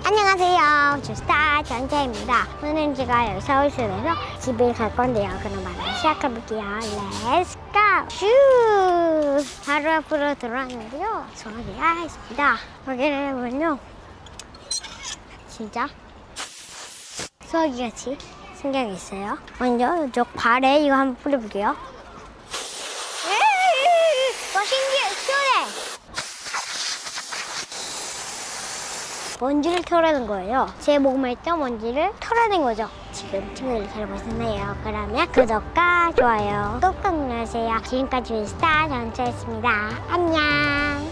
안녕하세요. 주스타 전체입니다. 오늘은 제가 여기 서울시에서 집에 갈 건데요. 그럼 바로 시작해볼게요. Let's go! 슈! 바로 앞으로 들어왔는데요. 소화기가 있습니다. 여기를 보면요. 진짜 소화기 같이 생긴 게 있어요. 먼저 이쪽 발에 이거 한번 뿌려볼게요. 와, 신기해! 시원해! 먼지를 털어낸 거예요. 제 목에 있던 먼지를 털어낸 거죠. 지금 친구들이 잘 보셨나요? 그러면 구독과 좋아요 꼭 눌러주세요. 지금까지 주스타 전체였습니다. 안녕.